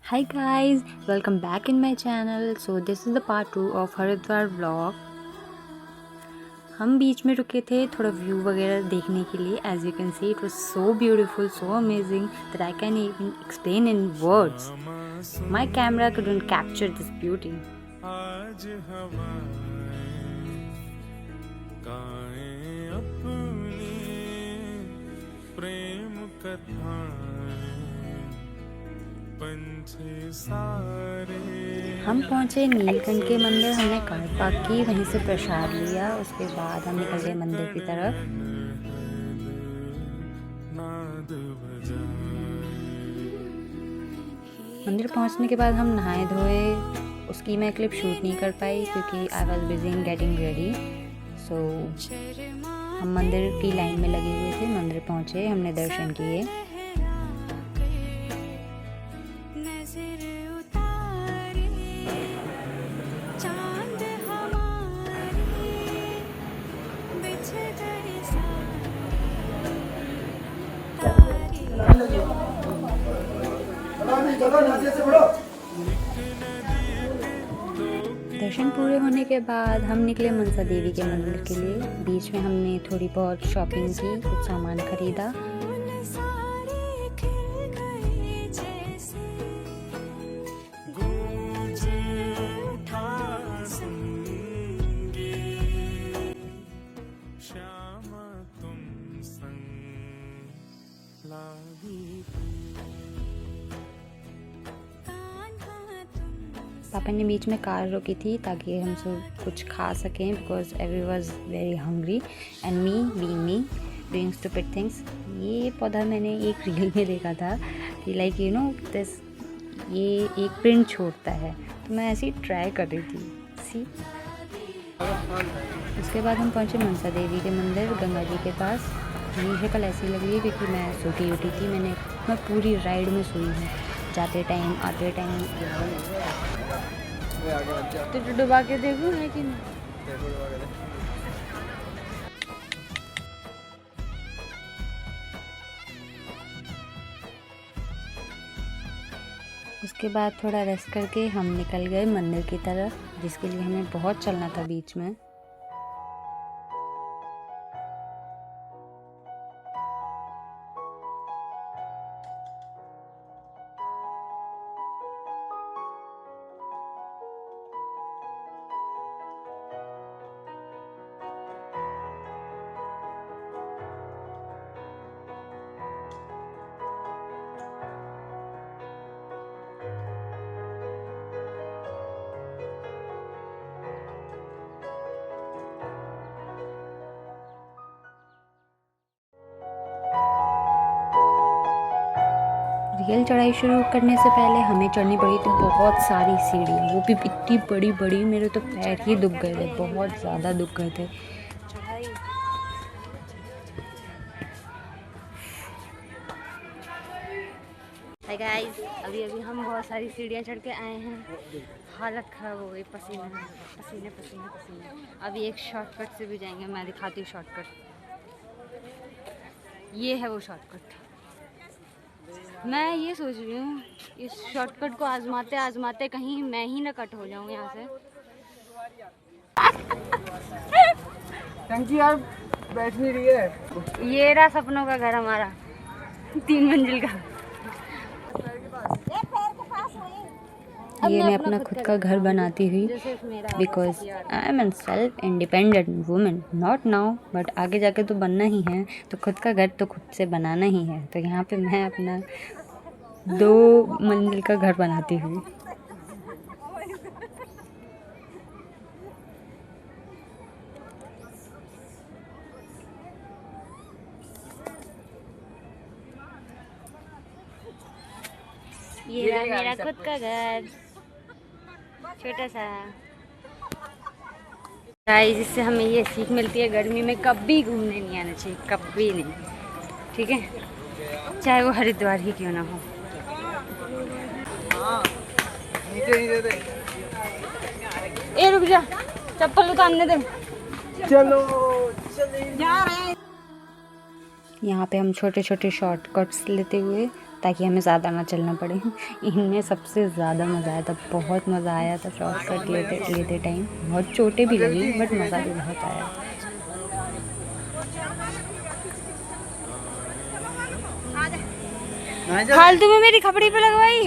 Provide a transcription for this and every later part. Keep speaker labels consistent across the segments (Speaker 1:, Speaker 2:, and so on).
Speaker 1: Hi guys, welcome back in my channel. So this is the part 2 of Haridwar vlog. हम बीच में रुके थे थोड़ा व्यू वगैरह देखने के लिए. As you can see, it was so beautiful, so amazing that I can't even explain in words. My camera couldn't capture this beauty. आज अपनी प्रेम हम पहुंचे नीलकंठ के मंदिर. हमने कार पार्क की, वहीं से प्रसाद लिया. उसके बाद हम निकल गए मंदिर की तरफ. मंदिर पहुंचने के बाद हम नहाए धोए. उसकी मैं क्लिप शूट नहीं कर पाई क्योंकि I was busy in getting ready. So हम मंदिर की लाइन में लगे हुए थे. मंदिर पहुंचे, हमने दर्शन किए. दर्शन पूरे होने के बाद हम निकले मनसा देवी के मंदिर के लिए. बीच में हमने थोड़ी बहुत शॉपिंग की, कुछ सामान खरीदा. पापा ने बीच में कार रोकी थी ताकि हम सब कुछ खा सकें because every was very hungry and me being me doing stupid things. ये पौधा मैंने एक रील में देखा था कि लाइक यू नो दिस, ये एक प्रिंट छोड़ता है, तो मैं ऐसे ही ट्राई कर रही थी. सी. उसके बाद हम पहुंचे मनसा देवी के मंदिर गंगा जी के पास. मेरी शक्ल ऐसी लग रही है क्योंकि मैं सोती उठी थी. मैं पूरी राइड में सोई हूँ, जाते टाइम आते टाइम. तो डुबा के देखूँ है कि नहीं. उसके बाद थोड़ा रेस्ट करके हम निकल गए मंदिर की तरफ, जिसके लिए हमें बहुत चलना था बीच में. रियल चढ़ाई शुरू करने से पहले हमें चढ़नी पड़ी थी बहुत सारी सीढ़ियाँ, वो भी इतनी बड़ी बड़ी. मेरे तो पैर ही दुख गए थे, बहुत ज़्यादा दुख गए थे. हाय गाइस, अभी हम बहुत सारी सीढ़ियाँ चढ़ के आए हैं. हालत ख़राब हो गई, पसीने पसीने पसीने पसीने. अभी एक शॉर्टकट से भी जाएंगे. मैं दिखाती हूँ शॉर्टकट. ये है वो शॉर्टकट. मैं ये सोच रही हूँ इस शॉर्टकट को आजमाते आजमाते कहीं मैं ही ना कट हो जाऊँ यहाँ से.
Speaker 2: टंकी यार बैठ नहीं रही है.
Speaker 1: ये रहा सपनों का घर हमारा, 3 मंजिल का. ये मैं अपना खुद का घर बनाती हुई because I am an self independent women. Not now but आगे जाके तो बनना ही है, तो खुद का घर तो खुद से बनाना ही है. तो यहाँ पे मैं अपना 2 मंजिल का घर बनाती हुई. ये रहा मेरा खुद का घर, छोटा सा. गाइस, इससे हमें ये सीख मिलती है गर्मी में कभी घूमने नहीं आना चाहिए, कभी नहीं. ठीक है, चाहे वो हरिद्वार ही क्यों ना हो. ए रुक जा, चप्पल उतारने दे.
Speaker 2: चलो चले जा रहे हैं.
Speaker 1: यहाँ पे हम छोटे छोटे शॉर्टकट्स लेते हुए ताकि हमें ज़्यादा ना चलना पड़े। इनमें सबसे ज़्यादा मज़ा आया था, बहुत मज़ा आया था शॉर्टकट लेते टाइम। बहुत चोटें भी लगी बट मज़ा भी बहुत आया। फालतू में मेरी खपड़ी पे लगवाई।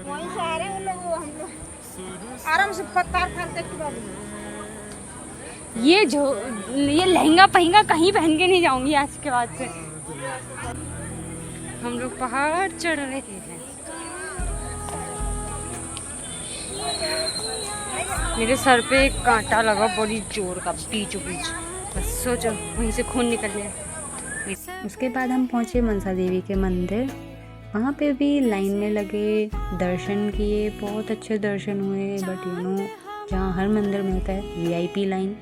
Speaker 3: वहीं से आ रहे हैं लोग, हम लोग आराम से पत्थर खाते
Speaker 1: ये लहंगा पहंगा कहीं पहन के नहीं जाऊंगी आज के बाद से। हम लोग पहाड़ चढ़ रहे थे। मेरे सर पे एक कांटा लगा बड़ी जोर का, बीचों बीच। बस सोचो वहीं से खून निकल गया। उसके बाद हम पहुंचे मनसा देवी के मंदिर। वहाँ पे भी लाइन में लगे, दर्शन किए, बहुत अच्छे दर्शन हुए। बट जहाँ हर मंदिर में होता है VIP लाइन,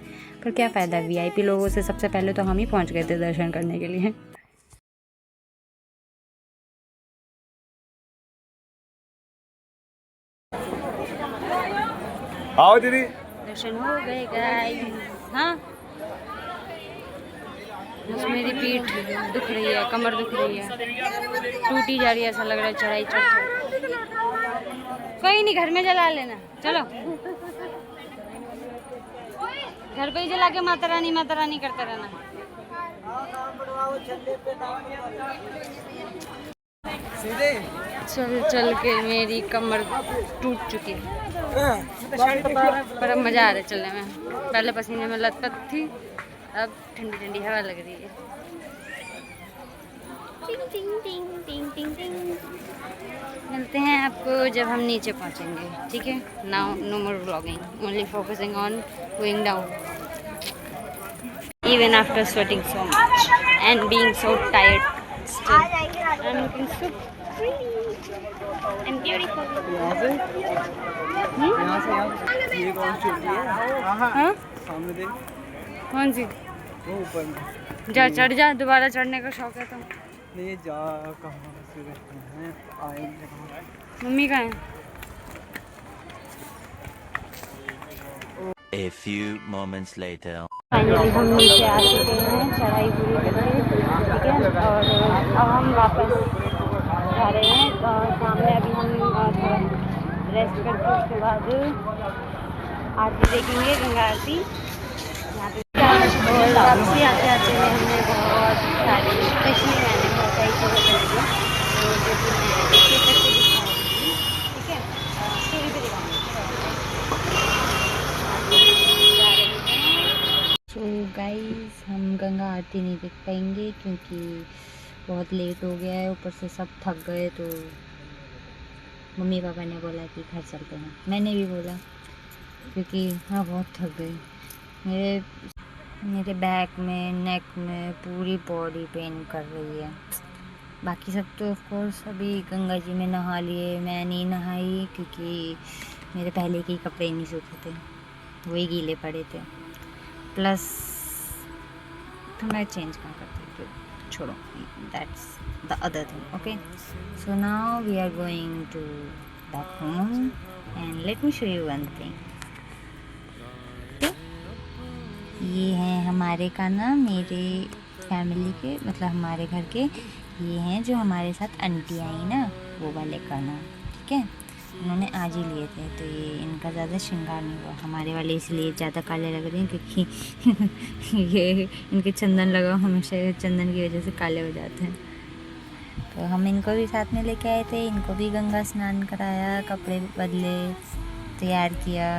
Speaker 1: पर क्या फ़ायदा VIP लोगों से। सबसे पहले तो हम ही पहुँच गए थे दर्शन करने के लिए।
Speaker 2: आओ दीदी।
Speaker 1: दर्शन हो गए गाइस। हाँ, बस मेरी पीठ दुख रही है, कमर दुख रही है, टूटी जा रही है, ऐसा लग रहा है चढ़ाई चढ़। कोई नहीं, घर में जला लेना। चलो घर पे ही जला के माता रानी करते रहना। चल के मेरी कमर टूट चुकी है, पर अब मज़ा आ रहा है चलने में। पहले पसीने में लथपथ थी, अब ठंडी ठंडी हवा लग रही है। मिलते हैं आपको जब हम नीचे पहुंचेंगे, ठीक है। Now no more vlogging, only focusing on going down. Even after sweating so much and being so tired, still I'm looking so pretty and beautiful.
Speaker 2: यहाँ से ये कौन सी होती है?
Speaker 1: हाँ?
Speaker 2: सामने देख,
Speaker 1: कौन सी?
Speaker 2: वो ऊपर में।
Speaker 1: जा चढ़ जा, दोबारा चढ़ने का शौक है तो।
Speaker 2: नहीं जा, कहाँ से रहते हैं, आएंगे कहाँ?
Speaker 1: मम्मी कहाँ है?
Speaker 4: A few moments later.
Speaker 1: Finally हम नीचे आ चुके हैं, चढ़ाई पूरी करके, ठीक है। और अब हम वापस जा रहे हैं। सामने अभी हम थोड़ा रेस्ट करके उसके बाद आरती देखेंगे, गंगा आरती। यहाँ पे वापसी आते आते में हमने बहुत सारी, स्पेशली मैंने बहुत सारी चीज़ें करी, तो जो कि मैं देखिए करके दिखाऊंगी, ठीक है। स्टोरी पे दिखाऊंगी। सो गाइस, हम गंगा आरती नहीं देख पाएंगे क्योंकि बहुत लेट हो गया है। ऊपर से सब थक गए, तो मम्मी पापा ने बोला कि घर चलते हैं। मैंने भी बोला क्योंकि हाँ, बहुत थक गए। मेरे बैक में, नेक में पूरी बॉडी पेन कर रही है। बाकी सब तो ऑफ कोर्स अभी गंगा जी में नहा लिए। मैं नहीं नहाई क्योंकि मेरे पहले के ही कपड़े नहीं सूखे थे, वही गीले पड़े थे। प्लस तो मैं चेंज कहाँ करती, तो छोड़ो, that's the other thing. Okay, so now we are going to back home and let me show you one thing. ये हैं हमारे काना, मेरे फैमिली के, मतलब हमारे घर के। ये हैं जो हमारे साथ आंटी आई ना, वो वाले काना, ठीक है। उन्होंने आज ही लिए थे, तो ये इनका ज़्यादा श्रृंगार नहीं हुआ। हमारे वाले इसलिए ज़्यादा काले लग रहे हैं क्योंकि ये इनके चंदन लगा, हमेशा चंदन की वजह से काले हो जाते हैं। तो हम इनको भी साथ में लेके आए थे, इनको भी गंगा स्नान कराया, कपड़े बदले, तैयार किया।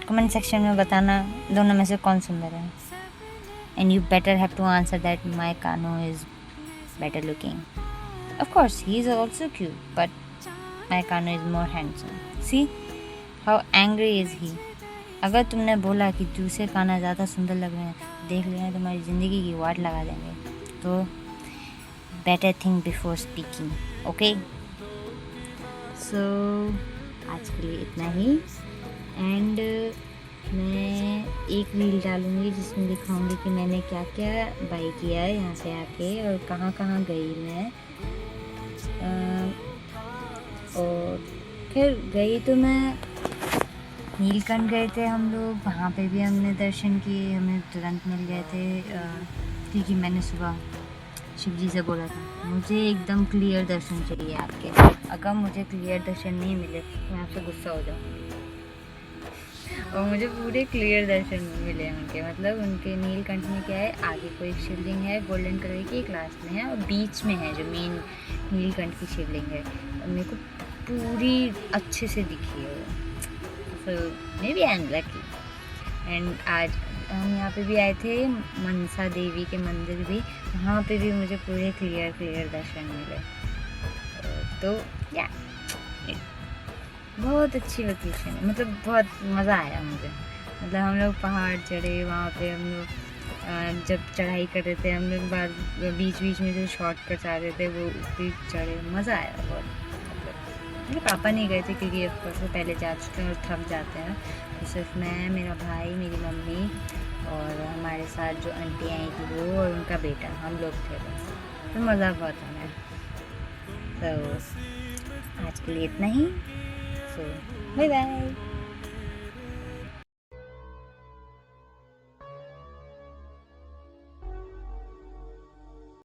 Speaker 1: कमेंट सेक्शन में बताना दोनों में से कौन सुंदर है। And you better have to answer that my कानो is better looking. Of course, he is also cute, but my Kano is more handsome. See how angry is he. अगर तुमने बोला कि दूसरे काना ज़्यादा सुंदर लग रहे हैं, देख लेना तुम्हारी ज़िंदगी की वाट लगा देंगे। तो better think before speaking, okay? So आज के लिए इतना ही। एंड मैं एक रील डालूँगी जिसमें दिखाऊँगी कि मैंने क्या क्या बाई किया है यहाँ से आके और कहाँ कहाँ गई मैं। और फिर गई तो मैं नीलकंठ गए थे हम लोग, वहाँ पे भी हमने दर्शन किए, हमें तुरंत मिल गए थे क्योंकि मैंने सुबह शिव जी से बोला था मुझे एकदम क्लियर दर्शन चाहिए आपके। अगर मुझे क्लियर दर्शन नहीं मिले तो मैं आपसे गुस्सा हो जाऊँगी। और मुझे पूरे क्लियर दर्शन मिले उनके, मतलब उनके नीलकंठ में क्या है, आगे कोई शिवलिंग है गोल्डन कलर की, एक लास्ट में है और बीच में है जो मेन नीलकंठ की शिवलिंग है। और मेरे को पूरी अच्छे से दिखी है वो। So maybe I am lucky. And आज हम यहाँ पे भी आए थे मनसा देवी के मंदिर भी, वहाँ पे भी मुझे पूरे क्लियर दर्शन मिले। तो या बहुत अच्छी लोकेशन है, मतलब बहुत मज़ा आया मुझे। मतलब हम लोग पहाड़ चढ़े, वहाँ पे हम लोग जब चढ़ाई कर रहे थे हम लोग बार बीच में जो शॉर्टकट्स आ रहे थे वो भी चढ़े, मज़ा आया बहुत। मतलब मेरे पापा नहीं गए थे क्योंकि वो पहले जा चुके हैं और थक जाते हैं, तो सिर्फ मैं, मेरा भाई, मेरी मम्मी और हमारे साथ जो आंटी आई थी वो और उनका बेटा, हम लोग थे बस। तो मज़ा बहुत आया। तो आज के लिए इतना ही। So, bye bye.